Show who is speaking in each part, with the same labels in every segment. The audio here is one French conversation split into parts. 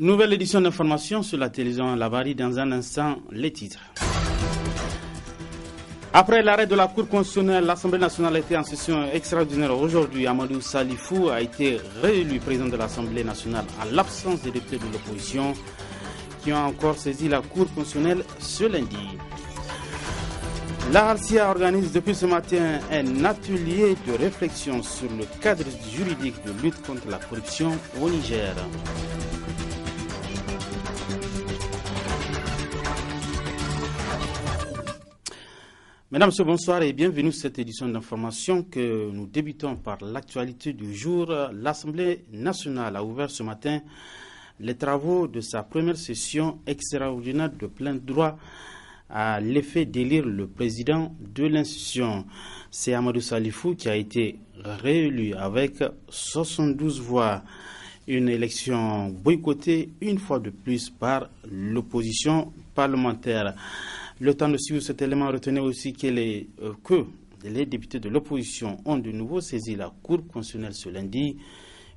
Speaker 1: Nouvelle édition d'information sur la télévision Labari. Dans un instant, les titres. Après l'arrêt de la Cour constitutionnelle, l'Assemblée nationale a été en session extraordinaire aujourd'hui. Amadou Salifou a été réélu président de l'Assemblée nationale en l'absence des députés de l'opposition qui ont encore saisi la Cour constitutionnelle ce lundi. La Halcia organise depuis ce matin un atelier de réflexion sur le cadre juridique de lutte contre la corruption au Niger. Mesdames, Messieurs, bonsoir et bienvenue à cette édition d'information que nous débutons par l'actualité du jour. L'Assemblée nationale a ouvert ce matin les travaux de sa première session extraordinaire de plein droit à l'effet d'élire le président de l'institution. C'est Amadou Salifou qui a été réélu avec 72 voix. Une élection boycottée une fois de plus par l'opposition parlementaire. Le temps de suivre cet élément, retenez aussi que les députés de l'opposition ont de nouveau saisi la Cour constitutionnelle ce lundi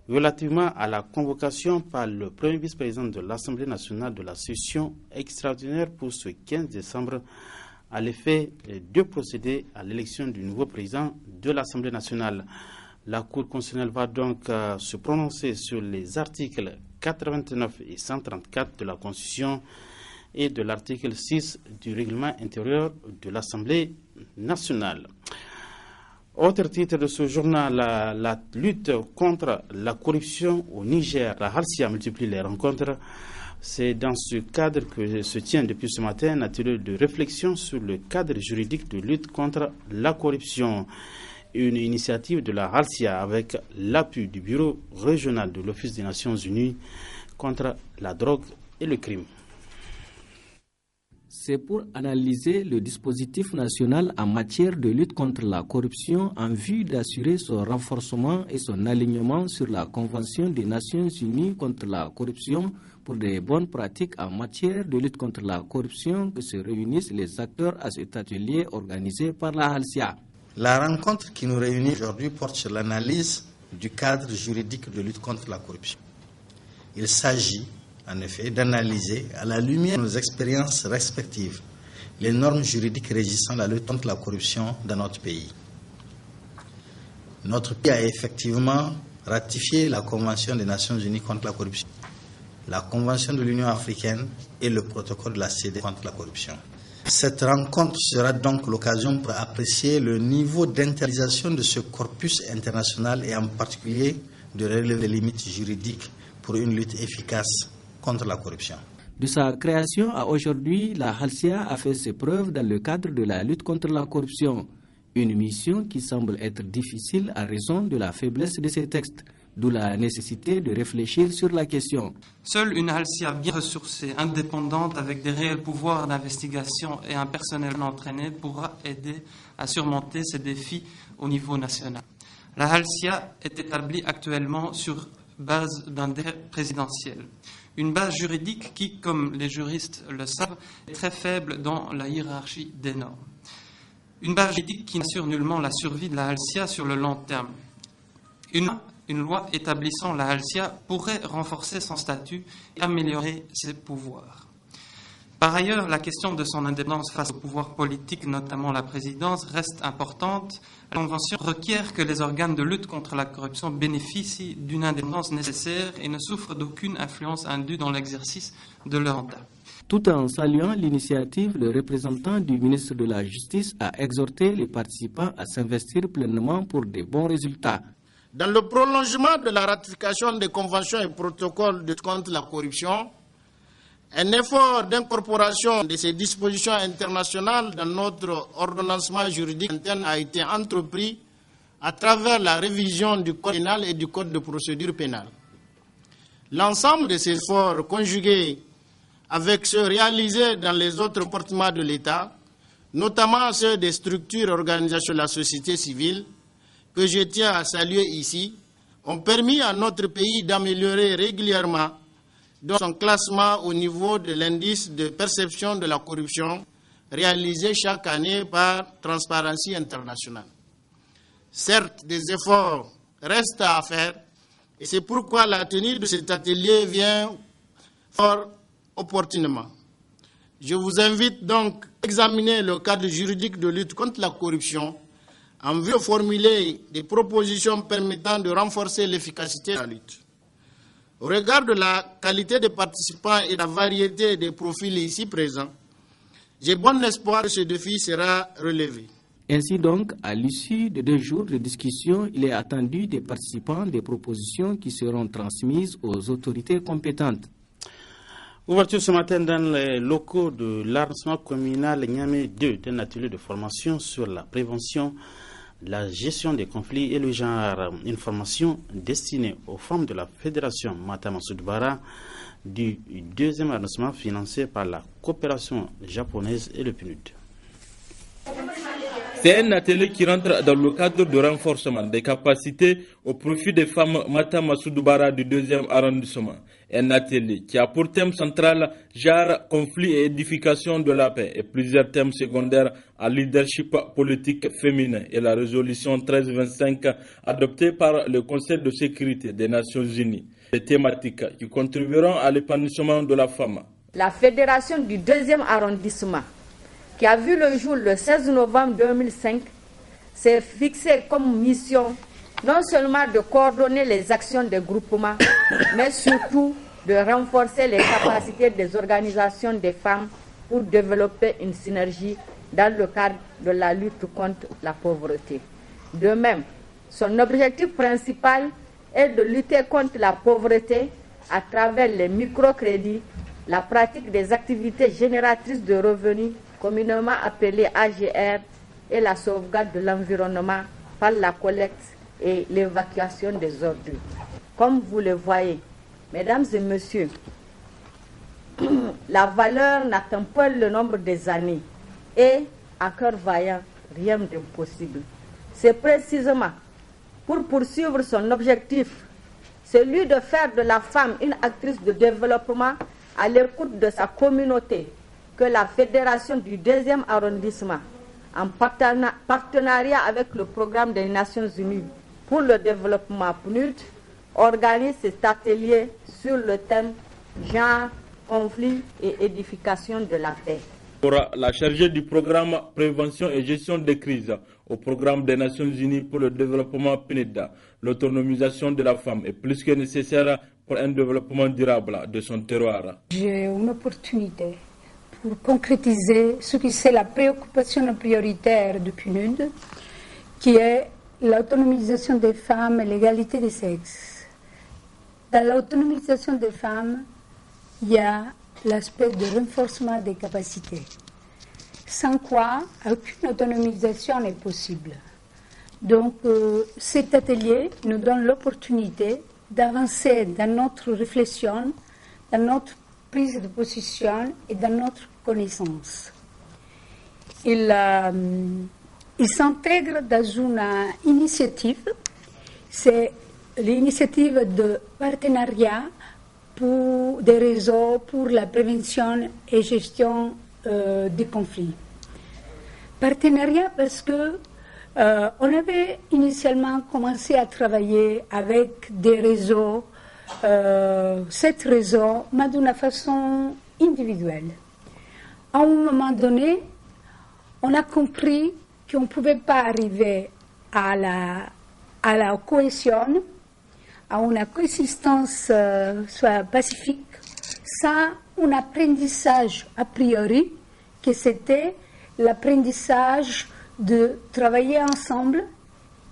Speaker 1: relativement à la convocation par le premier vice-président de l'Assemblée nationale de la session extraordinaire pour ce 15 décembre à l'effet de procéder à l'élection du nouveau président de l'Assemblée nationale. La Cour constitutionnelle va donc se prononcer sur les articles 89 et 134 de la Constitution et de l'article 6 du règlement intérieur de l'Assemblée nationale. Autre titre de ce journal, la lutte contre la corruption au Niger. La Halcia multiplie les rencontres. C'est dans ce cadre que se tient depuis ce matin un atelier de réflexion sur le cadre juridique de lutte contre la corruption. Une initiative de la Halcia avec l'appui du Bureau régional de l'Office des Nations Unies contre la drogue et le crime.
Speaker 2: C'est pour analyser le dispositif national en matière de lutte contre la corruption en vue d'assurer son renforcement et son alignement sur la Convention des Nations Unies contre la corruption pour des bonnes pratiques en matière de lutte contre la corruption que se réunissent les acteurs à cet atelier organisé par la Halcia.
Speaker 3: La rencontre qui nous réunit aujourd'hui porte sur l'analyse du cadre juridique de lutte contre la corruption. Il s'agit en effet d'analyser à la lumière de nos expériences respectives les normes juridiques régissant la lutte contre la corruption dans notre pays. Notre pays a effectivement ratifié la Convention des Nations Unies contre la corruption, la Convention de l'Union africaine et le protocole de la CEDEAO contre la corruption. Cette rencontre sera donc l'occasion pour apprécier le niveau d'intériorisation de ce corpus international et en particulier de relever les limites juridiques pour une lutte efficace contre la corruption.
Speaker 2: De sa création à aujourd'hui, la Halcia a fait ses preuves dans le cadre de la lutte contre la corruption. Une mission qui semble être difficile à raison de la faiblesse de ces textes, d'où la nécessité de réfléchir sur la question.
Speaker 4: Seule une Halcia bien ressourcée, indépendante, avec des réels pouvoirs d'investigation et un personnel entraîné pourra aider à surmonter ces défis au niveau national. La Halcia est établie actuellement sur base d'un décret présidentiel. Une base juridique qui, comme les juristes le savent, est très faible dans la hiérarchie des normes. Une base juridique qui n'assure nullement la survie de la Halcia sur le long terme. Une loi établissant la Halcia pourrait renforcer son statut et améliorer ses pouvoirs. Par ailleurs, la question de son indépendance face au pouvoir politique, notamment la présidence, reste importante. La Convention requiert que les organes de lutte contre la corruption bénéficient d'une indépendance nécessaire et ne souffrent d'aucune influence indue dans l'exercice de leur mandat.
Speaker 2: Tout en saluant l'initiative, le représentant du ministre de la Justice a exhorté les participants à s'investir pleinement pour de bons résultats.
Speaker 5: Dans le prolongement de la ratification des conventions et protocoles de lutte contre la corruption, un effort d'incorporation de ces dispositions internationales dans notre ordonnancement juridique interne a été entrepris à travers la révision du Code pénal et du Code de procédure pénale. L'ensemble de ces efforts conjugués avec ceux réalisés dans les autres comportements de l'État, notamment ceux des structures et organisations de la société civile, que je tiens à saluer ici, ont permis à notre pays d'améliorer régulièrement son classement au niveau de l'indice de perception de la corruption réalisé chaque année par Transparency International. Certes, des efforts restent à faire et c'est pourquoi la tenue de cet atelier vient fort opportunément. Je vous invite donc à examiner le cadre juridique de lutte contre la corruption en vue de formuler des propositions permettant de renforcer l'efficacité de la lutte. Au regard de la qualité des participants et de la variété des profils ici présents, j'ai bon espoir que ce défi sera relevé.
Speaker 2: Ainsi donc, à l'issue de 2 jours de discussion, il est attendu des participants des propositions qui seront transmises aux autorités compétentes.
Speaker 1: Ouverture ce matin dans les locaux de l'arrondissement communal Niamey 2 d'un atelier de formation sur la prévention, la gestion des conflits et le genre. Une formation destinée aux femmes de la Fédération Mata-Massoud-Bara du 2e arrondissement financé par la coopération japonaise et le PNUD.
Speaker 6: C'est un atelier qui rentre dans le cadre de renforcement des capacités au profit des femmes Mata-Massoud-Bara du 2e arrondissement. Un atelier qui a pour thème central genre, conflit et édification de la paix et plusieurs thèmes secondaires à leadership politique féminin et la résolution 1325 adoptée par le Conseil de sécurité des Nations Unies. Des thématiques qui contribueront à l'épanouissement de la femme.
Speaker 7: La fédération du 2e arrondissement, qui a vu le jour le 16 novembre 2005, s'est fixé comme mission non seulement de coordonner les actions des groupements, mais surtout de renforcer les capacités des organisations des femmes pour développer une synergie dans le cadre de la lutte contre la pauvreté. De même, son objectif principal est de lutter contre la pauvreté à travers les microcrédits, la pratique des activités génératrices de revenus, communément appelées AGR, et la sauvegarde de l'environnement par la collecte et l'évacuation des ordures. Comme vous le voyez, mesdames et messieurs, la valeur n'atteint pas le nombre des années et, à cœur vaillant, rien d'impossible. C'est précisément pour poursuivre son objectif, celui de faire de la femme une actrice de développement à l'écoute de sa communauté, que la Fédération du 2e arrondissement, en partenariat avec le Programme des Nations Unies pour le développement PNUD, organise cet atelier sur le thème genre, conflit et édification de la paix.
Speaker 6: Pour la chargée du programme Prévention et Gestion des crises au Programme des Nations Unies pour le développement PNUD, l'autonomisation de la femme est plus que nécessaire pour un développement durable de son terroir.
Speaker 8: J'ai une opportunité pour concrétiser ce qui c'est la préoccupation prioritaire du PNUD, qui est l'autonomisation des femmes et l'égalité des sexes. Dans l'autonomisation des femmes, il y a l'aspect de renforcement des capacités, sans quoi aucune autonomisation n'est possible. Donc cet atelier nous donne l'opportunité d'avancer dans notre réflexion, dans notre prise de position et dans notre connaissance. Il s'intègre dans une initiative, c'est l'initiative de partenariat pour des réseaux pour la prévention et gestion des conflits. Partenariat parce que on avait initialement commencé à travailler avec des réseaux, 7 réseaux, mais d'une façon individuelle. À un moment donné, on a compris qu'on ne pouvait pas arriver à la cohésion, à une coexistence soit pacifique, sans un apprentissage a priori, que c'était l'apprentissage de travailler ensemble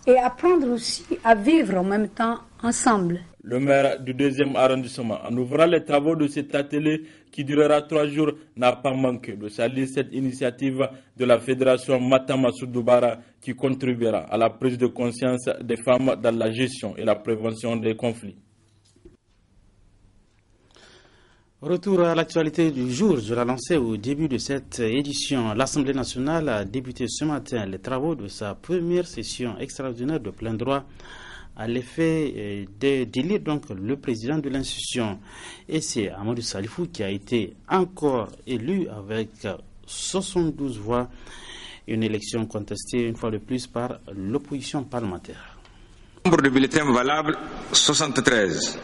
Speaker 8: et apprendre aussi à vivre en même temps ensemble.
Speaker 6: Le maire du 2e arrondissement, en ouvrant les travaux de cet atelier qui durera 3 jours, n'a pas manqué de saluer cette initiative de la Fédération Mata-Massoud-Bara qui contribuera à la prise de conscience des femmes dans la gestion et la prévention des conflits.
Speaker 1: Retour à l'actualité du jour. Je l'ai annoncé au début de cette édition. L'Assemblée nationale a débuté ce matin les travaux de sa première session extraordinaire de plein droit à l'effet d'élire donc le président de l'institution. Et c'est Amadou Salifou qui a été encore élu avec 72 voix. Une élection contestée une fois de plus par l'opposition parlementaire.
Speaker 9: Nombre de bulletins valables 73.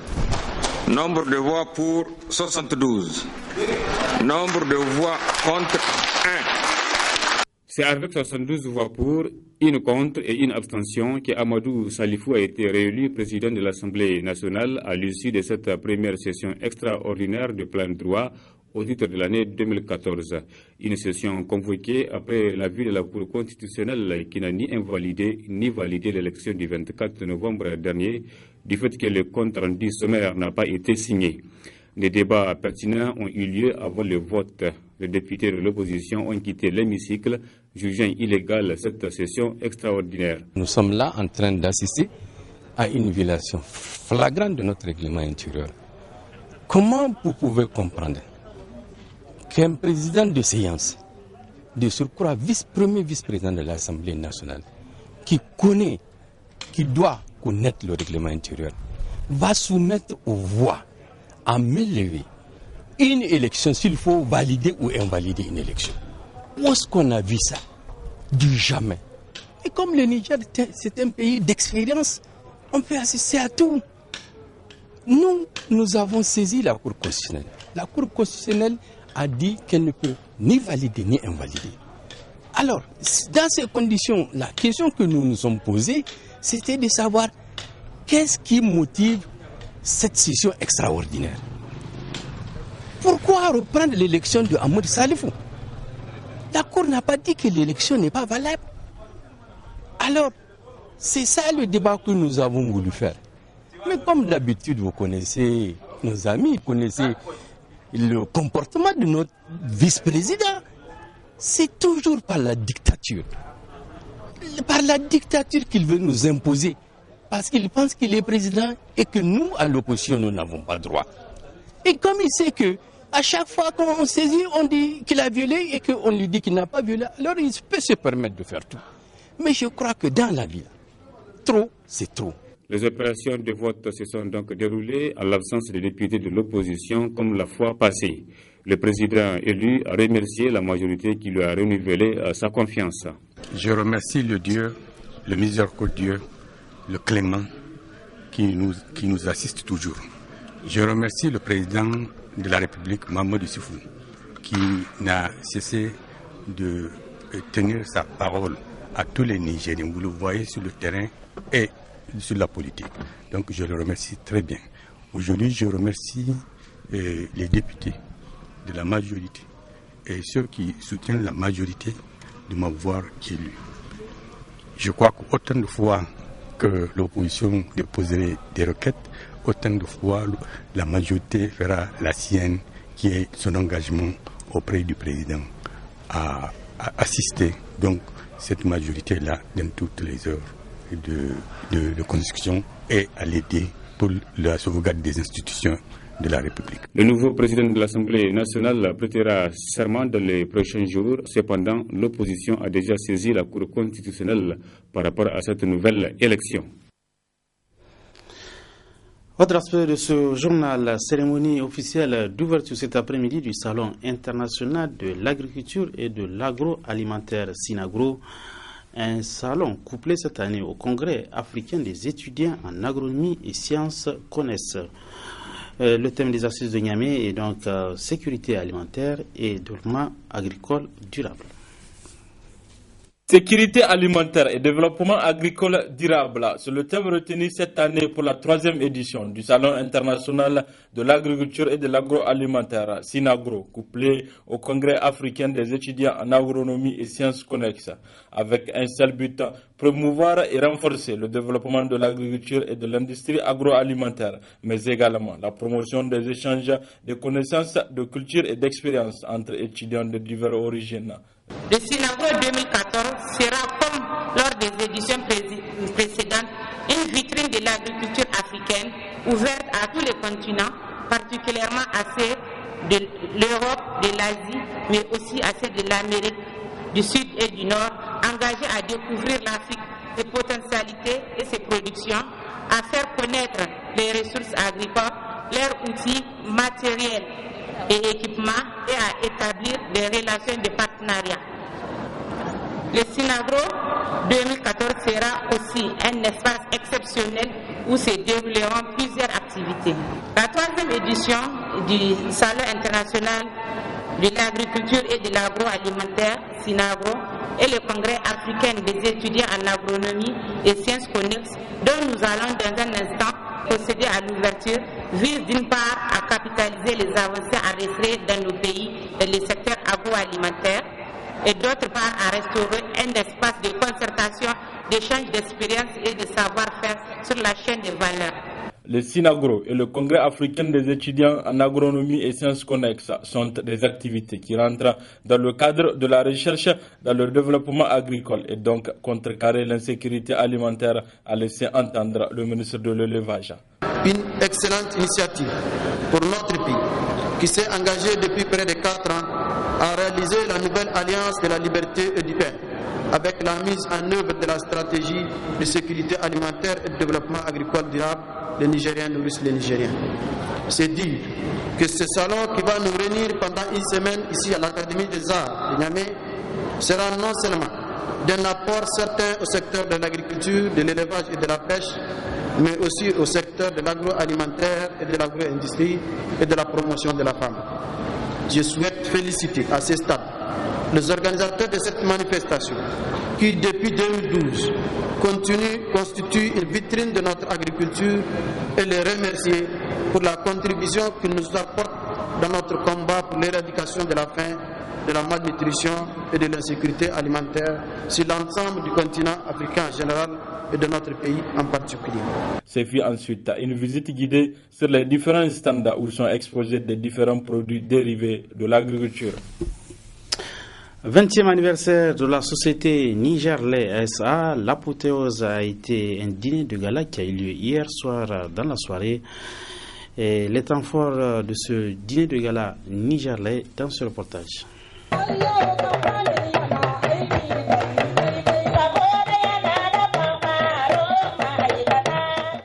Speaker 9: Nombre de voix pour 72. Nombre de voix contre 1.
Speaker 10: C'est avec 72 voix pour, une contre et une abstention que Amadou Salifou a été réélu président de l'Assemblée nationale à l'issue de cette première session extraordinaire de plein droit au titre de l'année 2014. Une session convoquée après l'avis de la Cour constitutionnelle qui n'a ni invalidé ni validé l'élection du 24 novembre dernier du fait que le compte rendu sommaire n'a pas été signé. Des débats pertinents ont eu lieu avant le vote. Les députés de l'opposition ont quitté l'hémicycle, jugeant illégale cette session extraordinaire.
Speaker 11: Nous sommes là en train d'assister à une violation flagrante de notre règlement intérieur. Comment vous pouvez comprendre qu'un président de séance, de surcroît premier vice-président de l'Assemblée nationale, qui doit connaître le règlement intérieur, va soumettre aux voix à main levée une élection s'il faut valider ou invalider une élection? Où est-ce qu'on a vu ça? Du jamais. Et comme le Niger, c'est un pays d'expérience, on peut assister à tout. Nous avons saisi la Cour constitutionnelle. La Cour constitutionnelle a dit qu'elle ne peut ni valider ni invalider. Alors, dans ces conditions, la question que nous nous sommes posée, c'était de savoir qu'est-ce qui motive cette session extraordinaire. Pourquoi reprendre l'élection de Amadou Salifou? La Cour n'a pas dit que l'élection n'est pas valable. Alors, c'est ça le débat que nous avons voulu faire. Mais comme d'habitude, vous connaissez nos amis, vous connaissez le comportement de notre vice-président. C'est toujours par la dictature. Par la dictature qu'il veut nous imposer. Parce qu'il pense qu'il est président et que nous, à l'opposition, nous n'avons pas le droit. Et comme il sait que à chaque fois qu'on saisit, on dit qu'il a violé et qu'on lui dit qu'il n'a pas violé, alors il peut se permettre de faire tout. Mais je crois que dans la vie, trop, c'est trop.
Speaker 10: Les opérations de vote se sont donc déroulées en l'absence des députés de l'opposition comme la fois passée. Le président élu a remercié la majorité qui lui a renouvelé sa confiance.
Speaker 11: Je remercie le Dieu, le miséricordieux, le clément qui nous assiste toujours. Je remercie le président de la République, Mamadou Issoufou, qui n'a cessé de tenir sa parole à tous les Nigériens. Vous le voyez sur le terrain et sur la politique. Donc je le remercie très bien. Aujourd'hui, je remercie les députés de la majorité et ceux qui soutiennent la majorité de m'avoir élu. Je crois qu'autant de fois que l'opposition déposerait des requêtes, autant de fois la majorité fera la sienne, qui est son engagement auprès du président à assister donc cette majorité-là dans toutes les heures de construction et à l'aider pour la sauvegarde des institutions de la République.
Speaker 10: Le nouveau président de l'Assemblée nationale prêtera serment dans les prochains jours. Cependant, l'opposition a déjà saisi la Cour constitutionnelle par rapport à cette nouvelle élection.
Speaker 1: Autre aspect de ce journal, la cérémonie officielle d'ouverture cet après-midi du Salon international de l'agriculture et de l'agroalimentaire Sinagro. Un salon couplé cette année au Congrès africain des étudiants en agronomie et sciences CONES. Le thème des assises de Niamey est donc sécurité alimentaire et développement agricole durable.
Speaker 6: Sécurité alimentaire et développement agricole durable, c'est le thème retenu cette année pour la 3e édition du Salon international de l'agriculture et de l'agroalimentaire, Sinagro, couplé au Congrès africain des étudiants en agronomie et sciences connexes, avec un seul but, promouvoir et renforcer le développement de l'agriculture et de l'industrie agroalimentaire, mais également la promotion des échanges de connaissances, de culture et d'expériences entre étudiants de diverses origines.
Speaker 12: Le Sinagro 2014 sera, comme lors des éditions précédentes, une vitrine de l'agriculture africaine ouverte à tous les continents, particulièrement à ceux de l'Europe, de l'Asie, mais aussi à ceux de l'Amérique du Sud et du Nord, engagés à découvrir l'Afrique, ses potentialités et ses productions, à faire connaître les ressources agricoles, leurs outils matériels et équipements et à établir des relations de partenariat. Le Sinagro 2014 sera aussi un espace exceptionnel où se dérouleront plusieurs activités. La 3e 9e édition du Salon international de l'agriculture et de l'agroalimentaire, SINAGRO, et le Congrès africain des étudiants en agronomie et sciences connexes, dont nous allons dans un instant procéder à l'ouverture, vise d'une part à capitaliser les avancées enregistrées dans nos pays et les secteurs agroalimentaires, et d'autre part à restaurer un espace de concertation, d'échange d'expériences et de savoir-faire sur la chaîne de valeur.
Speaker 6: Le SINAGRO et le Congrès africain des étudiants en agronomie et sciences connexes sont des activités qui rentrent dans le cadre de la recherche dans le développement agricole et donc contrecarrer l'insécurité alimentaire, a laissé entendre le ministre de l'Élevage.
Speaker 13: Une excellente initiative pour notre pays qui s'est engagé depuis près de 4 ans à réaliser la nouvelle alliance de la liberté et du pain, avec la mise en œuvre de la stratégie de sécurité alimentaire et de développement agricole durable. Les Nigériens nourrissent les Nigériens. C'est dire que ce salon qui va nous réunir pendant une semaine ici à l'Académie des Arts de Niamey sera non seulement d'un apport certain au secteur de l'agriculture, de l'élevage et de la pêche, mais aussi au secteur de l'agroalimentaire et de l'agro-industrie et de la promotion de la femme. Je souhaite féliciter à ce stade les organisateurs de cette manifestation qui, depuis 2012, constituent une vitrine de notre agriculture et les remercier pour la contribution qu'ils nous apportent dans notre combat pour l'éradication de la faim, de la malnutrition et de l'insécurité alimentaire sur l'ensemble du continent africain en général et de notre pays en particulier.
Speaker 6: C'est fait ensuite une visite guidée sur les différents stands où sont exposés des différents produits dérivés de l'agriculture.
Speaker 1: 20e anniversaire de la société Niger-Lait SA, l'apothéose a été un dîner de gala qui a eu lieu hier soir dans la soirée. Et les temps forts de ce dîner de gala Niger-Lait dans ce reportage.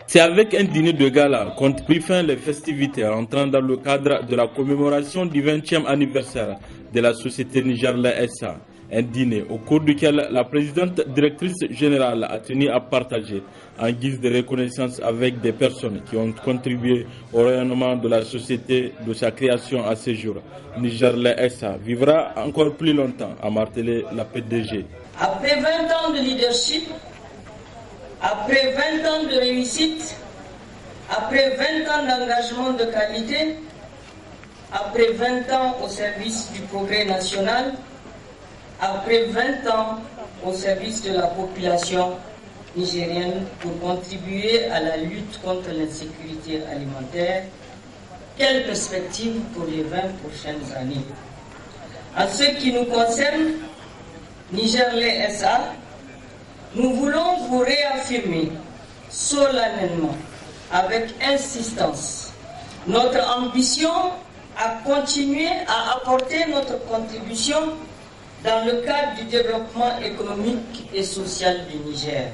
Speaker 6: C'est avec un dîner de gala qu'ont pris fin les festivités entrant dans le cadre de la commémoration du 20e anniversaire de la société Niger-Lait SA. Un dîner au cours duquel la présidente directrice générale a tenu à partager en guise de reconnaissance avec des personnes qui ont contribué au rayonnement de la société de sa création à ce jour. Niger-Lait SA vivra encore plus longtemps, a martelé la PDG.
Speaker 14: Après 20 ans de leadership, après 20 ans de réussite, après 20 ans d'engagement de qualité, après 20 ans au service du progrès national, après 20 ans au service de la population nigérienne pour contribuer à la lutte contre l'insécurité alimentaire, quelle perspective pour les 20 prochaines années? En ce qui nous concerne, Niger-Lait SA, nous voulons vous réaffirmer solennellement, avec insistance, notre ambition à continuer à apporter notre contribution dans le cadre du développement économique et social du Niger.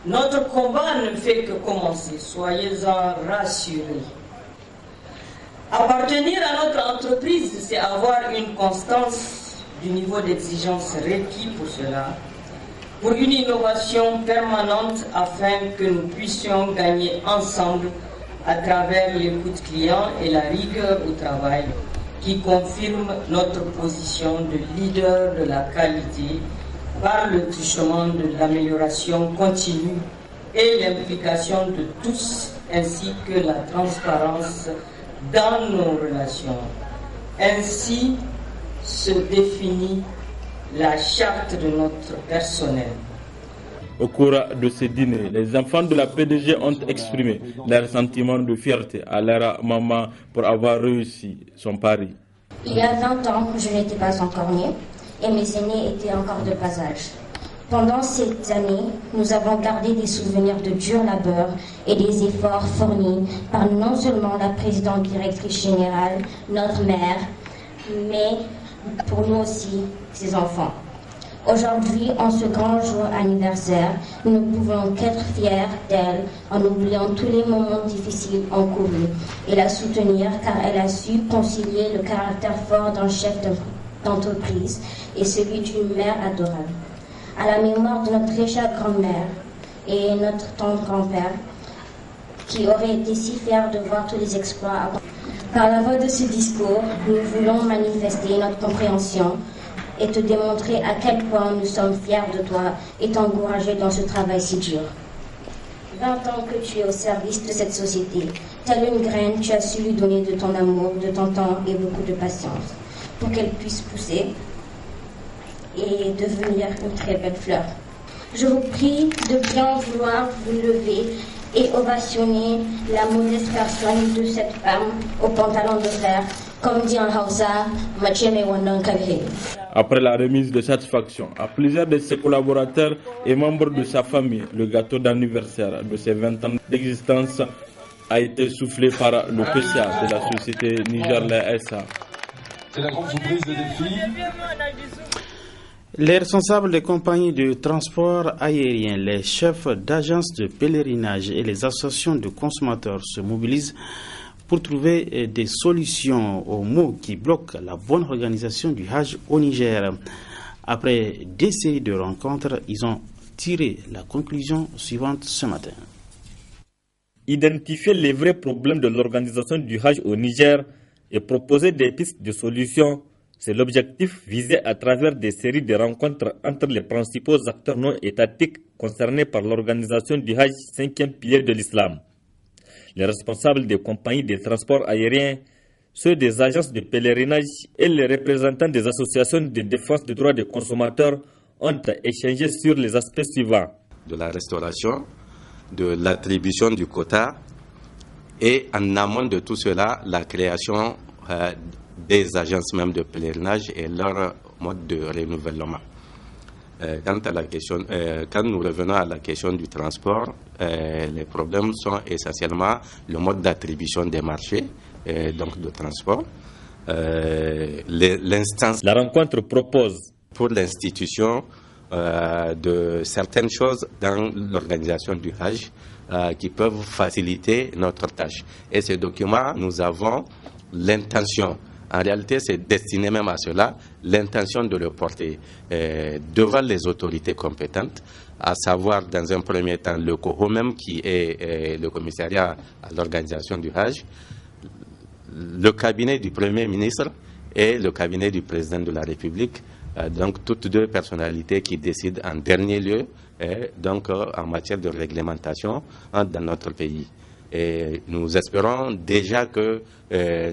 Speaker 14: Notre combat ne fait que commencer, soyez-en rassurés. Appartenir à notre entreprise, c'est avoir une constance du niveau d'exigence requis pour cela, pour une innovation permanente afin que nous puissions gagner ensemble à travers l'écoute client et la rigueur au travail qui confirme notre position de leader de la qualité par le truchement de l'amélioration continue et l'implication de tous ainsi que la transparence dans nos relations. Ainsi se définit la charte de notre personnel.
Speaker 6: Au cours de ce dîner, les enfants de la PDG ont exprimé leur sentiment de fierté à leur maman pour avoir réussi son pari.
Speaker 15: Il y a 20 ans, je n'étais pas encore née et mes aînés étaient encore de bas âge. Pendant ces années, nous avons gardé des souvenirs de dur labeur et des efforts fournis par non seulement la présidente directrice générale, notre mère, mais pour nous aussi, ses enfants. Aujourd'hui, en ce grand jour anniversaire, nous ne pouvons qu'être fiers d'elle en oubliant tous les moments difficiles encourus et la soutenir car elle a su concilier le caractère fort d'un chef d'entreprise et celui d'une mère adorable. À la mémoire de notre très chère grand-mère et notre tante-grand-père qui aurait été si fier de voir tous les exploits. Par la voix de ce discours, nous voulons manifester notre compréhension et te démontrer à quel point nous sommes fiers de toi et t'encourager dans ce travail si dur. 20 ans que tu es au service de cette société. Telle une graine, tu as su lui donner de ton amour, de ton temps et beaucoup de patience pour qu'elle puisse pousser et devenir une très belle fleur. Je vous prie de bien vouloir vous lever et ovationner la modeste personne de cette femme au pantalon de fer, comme dit en Hausa, Macheme Wandon Kabhe.
Speaker 6: Après la remise de satisfaction à plusieurs de ses collaborateurs et membres de sa famille, le gâteau d'anniversaire de ses 20 ans d'existence a été soufflé par le PCA de la société Niger SA.
Speaker 16: C'est la grande surprise des défis.
Speaker 1: Les responsables des compagnies de transport aérien, les chefs d'agences de pèlerinage et les associations de consommateurs se mobilisent pour trouver des solutions aux maux qui bloquent la bonne organisation du Hajj au Niger. Après des séries de rencontres, ils ont tiré la conclusion suivante ce matin.
Speaker 6: Identifier les vrais problèmes de l'organisation du Hajj au Niger et proposer des pistes de solutions, c'est l'objectif visé à travers des séries de rencontres entre les principaux acteurs non étatiques concernés par l'organisation du Hajj, 5e pilier de l'islam. Les responsables des compagnies de transport aérien, ceux des agences de pèlerinage et les représentants des associations de défense des droits des consommateurs ont échangé sur les aspects suivants.
Speaker 17: De la restauration, de l'attribution du quota et en amont de tout cela, la création des agences même de pèlerinage et leur mode de renouvellement. Quand nous revenons à la question du transport, les problèmes sont essentiellement le mode d'attribution des marchés, donc de transport.
Speaker 6: La rencontre propose
Speaker 17: pour l'institution de certaines choses dans l'organisation du Hajj qui peuvent faciliter notre tâche. Et ce document, nous avons l'intention, en réalité c'est destiné même à cela, l'intention de le porter devant les autorités compétentes, à savoir dans un premier temps le COHO même qui est le commissariat à l'organisation du Hajj, le cabinet du Premier ministre et le cabinet du président de la République, donc toutes deux personnalités qui décident en dernier lieu donc en matière de réglementation dans notre pays. Et nous espérons déjà que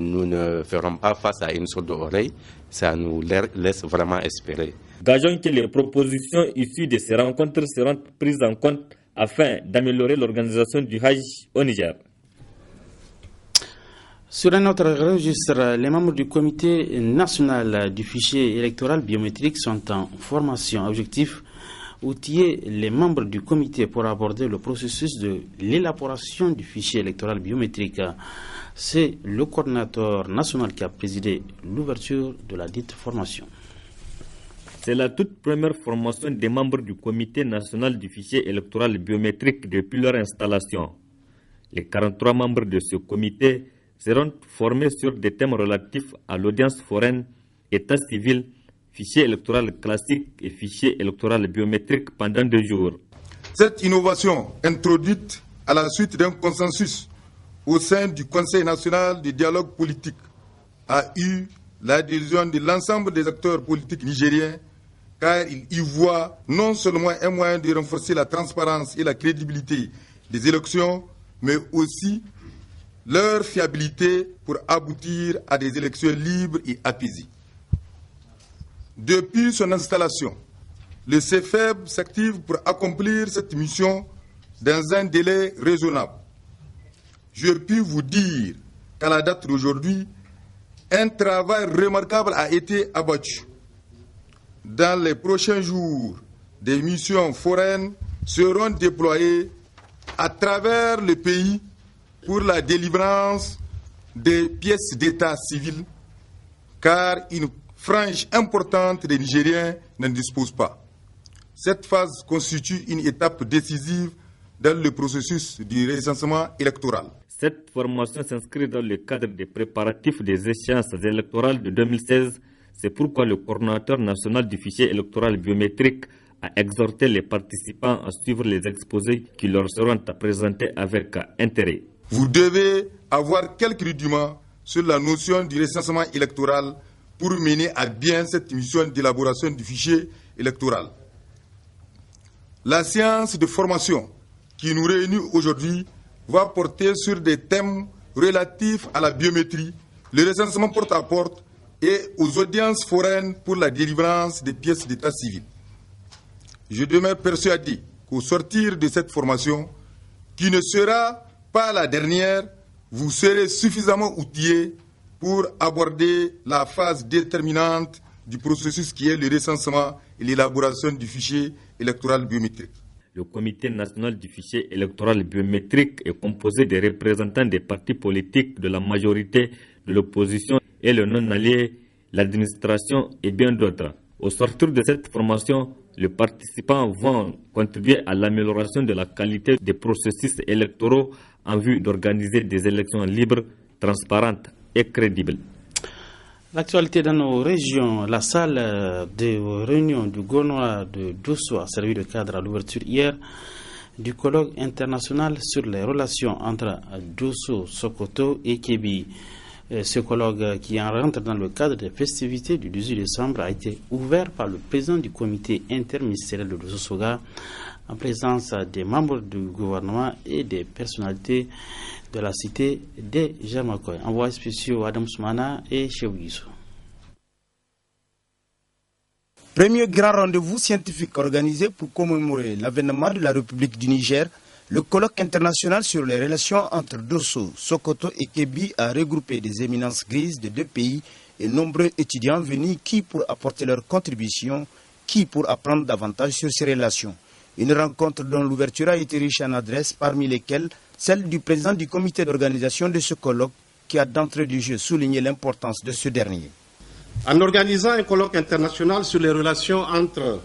Speaker 17: nous ne ferons pas face à une sourde oreille. Ça nous laisse vraiment espérer.
Speaker 6: Gageons que les propositions issues de ces rencontres seront prises en compte afin d'améliorer l'organisation du Hajj au Niger.
Speaker 1: Sur un autre registre, les membres du comité national du fichier électoral biométrique sont en formation. Objectif, outiller les membres du comité pour aborder le processus de l'élaboration du fichier électoral biométrique. C'est le coordinateur national qui a présidé l'ouverture de la dite formation.
Speaker 6: C'est la toute première formation des membres du comité national du fichier électoral biométrique depuis leur installation. Les 43 membres de ce comité seront formés sur des thèmes relatifs à l'audience foraine, état civil, fichier électoral classique et fichier électoral biométrique pendant 2 jours.
Speaker 16: Cette innovation, introduite à la suite d'un consensus au sein du Conseil national du dialogue politique, a eu l'adhésion de l'ensemble des acteurs politiques nigériens, car ils y voient non seulement un moyen de renforcer la transparence et la crédibilité des élections, mais aussi leur fiabilité pour aboutir à des élections libres et apaisées. Depuis son installation, le CFEB s'active pour accomplir cette mission dans un délai raisonnable. Je puis vous dire qu'à la date d'aujourd'hui, un travail remarquable a été abattu. Dans les prochains jours, des missions foraines seront déployées à travers le pays pour la délivrance des pièces d'état civil, car une frange importante des Nigériens n'en dispose pas. Cette phase constitue une étape décisive dans le processus du recensement électoral.
Speaker 6: Cette formation s'inscrit dans le cadre des préparatifs des échéances électorales de 2016. C'est pourquoi le coordinateur national du fichier électoral biométrique
Speaker 10: a exhorté les participants à suivre les exposés qui leur seront présentés avec intérêt.
Speaker 16: Vous devez avoir quelques rudiments sur la notion du recensement électoral pour mener à bien cette mission d'élaboration du fichier électoral. La séance de formation qui nous réunit aujourd'hui va porter sur des thèmes relatifs à la biométrie, le recensement porte-à-porte et aux audiences foraines pour la délivrance des pièces d'état civil. Je demeure persuadé qu'au sortir de cette formation, qui ne sera pas la dernière, vous serez suffisamment outillés pour aborder la phase déterminante du processus qui est le recensement et l'élaboration du fichier électoral biométrique.
Speaker 10: Le Comité national du fichier électoral biométrique est composé des représentants des partis politiques, de la majorité, de l'opposition et le non-allié, l'administration et bien d'autres. Au sortir de cette formation, les participants vont contribuer à l'amélioration de la qualité des processus électoraux en vue d'organiser des élections libres, transparentes et crédibles.
Speaker 1: L'actualité dans nos régions, la salle de réunion du gouvernement de Dosso a servi de cadre à l'ouverture hier du colloque international sur les relations entre Dosso, Sokoto et Kébi. Ce colloque qui rentre dans le cadre des festivités du 18 décembre a été ouvert par le président du comité interministériel de Dosso-Soga en présence des membres du gouvernement et des personnalités de la cité des Jamakoy. Envoyés spéciaux Adam Soumana et Chebouissou.
Speaker 18: Premier grand rendez-vous scientifique organisé pour commémorer l'avènement de la République du Niger, le colloque international sur les relations entre Dosso, Sokoto et Kébi a regroupé des éminences grises de deux pays et nombreux étudiants venus qui pour apporter leur contribution, qui pour apprendre davantage sur ces relations. Une rencontre dont l'ouverture a été riche en adresses, parmi lesquelles celle du président du comité d'organisation de ce colloque qui a d'entrée du jeu souligné l'importance de ce dernier.
Speaker 19: En organisant un colloque international sur les relations entre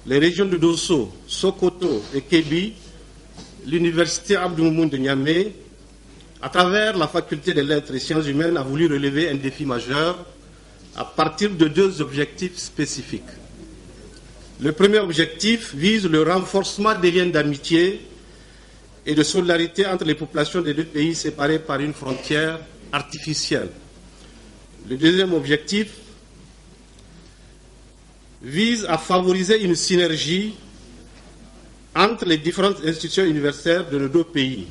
Speaker 19: les régions de Dosso, Sokoto et Kébi, l'université Abdou Moumoun de Niamey, à travers la faculté des lettres et sciences humaines, a voulu relever un défi majeur à partir de deux objectifs spécifiques. Le premier objectif vise le renforcement des liens d'amitié et de solidarité entre les populations des deux pays séparés par une frontière artificielle. Le deuxième objectif vise à favoriser une synergie entre les différentes institutions universitaires de nos deux pays.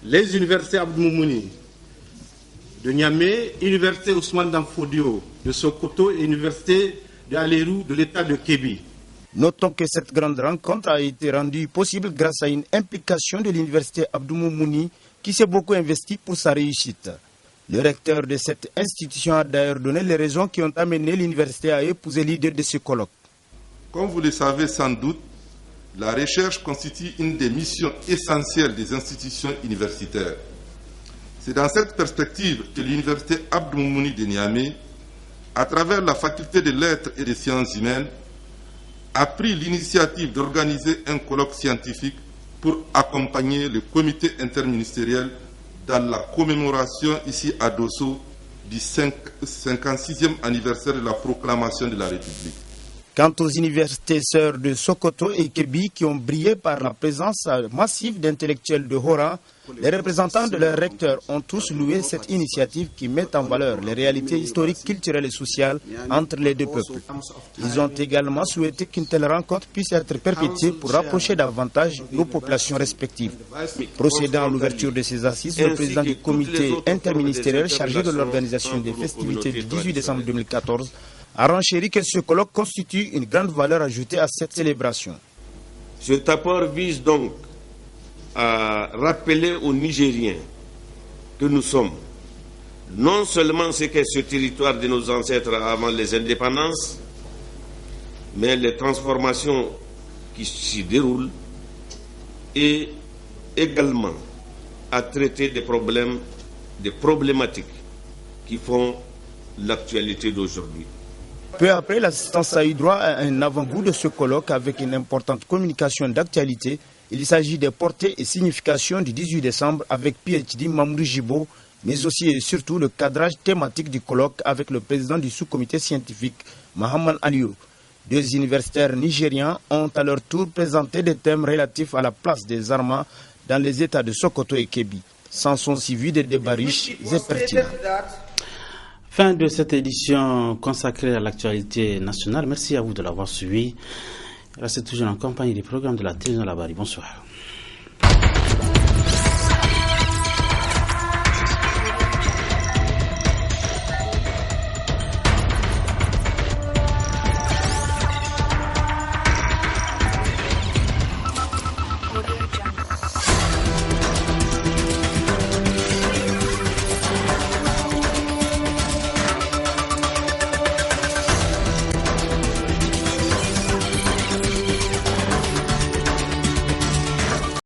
Speaker 19: Les universités Abdou Moumouni de Niamey, l'université Ousmane Danfodio de Sokoto et l'université de Alerou de l'État de Kébi.
Speaker 18: Notons que cette grande rencontre a été rendue possible grâce à une implication de l'université Abdou Moumouni qui s'est beaucoup investi pour sa réussite. Le recteur de cette institution a d'ailleurs donné les raisons qui ont amené l'université à épouser l'idée de ce colloque.
Speaker 16: Comme vous le savez sans doute, la recherche constitue une des missions essentielles des institutions universitaires. C'est dans cette perspective que l'université Abdou Moumouni de Niamey, à travers la faculté des lettres et des sciences humaines, a pris l'initiative d'organiser un colloque scientifique pour accompagner le comité interministériel dans la commémoration ici à Dosso du 56e anniversaire de la proclamation de la République.
Speaker 18: Quant aux universités sœurs de Sokoto et Kébi qui ont brillé par la présence massive d'intellectuels de Hora, les représentants de leurs recteurs ont tous loué cette initiative qui met en valeur les réalités historiques, culturelles et sociales entre les deux peuples. Ils ont également souhaité qu'une telle rencontre puisse être perpétuée pour rapprocher davantage nos populations respectives. Procédant à l'ouverture de ces assises, le président du comité interministériel chargé de l'organisation des festivités du 18 décembre 2014 a renchéri que ce colloque constitue une grande valeur ajoutée à cette célébration.
Speaker 20: Cet apport vise donc à rappeler aux Nigériens que nous sommes non seulement ce qu'est ce territoire de nos ancêtres avant les indépendances, mais les transformations qui s'y déroulent et également à traiter des problèmes, des problématiques qui font l'actualité d'aujourd'hui.
Speaker 18: Peu après, l'assistance a eu droit à un avant-goût de ce colloque avec une importante communication d'actualité. Il s'agit des portées et significations du 18 décembre avec PhD Mamoudou Jibo, mais aussi et surtout le cadrage thématique du colloque avec le président du sous-comité scientifique, Mohamed Aliou. 2 universitaires nigérians ont à leur tour présenté des thèmes relatifs à la place des Zarma dans les États de Sokoto et Kebbi. S'en sont suivis des débats riches et pertinents.
Speaker 1: Fin de cette édition consacrée à l'actualité nationale. Merci à vous de l'avoir suivi. Restez toujours en compagnie des programmes de la télévision Labari. Bonsoir.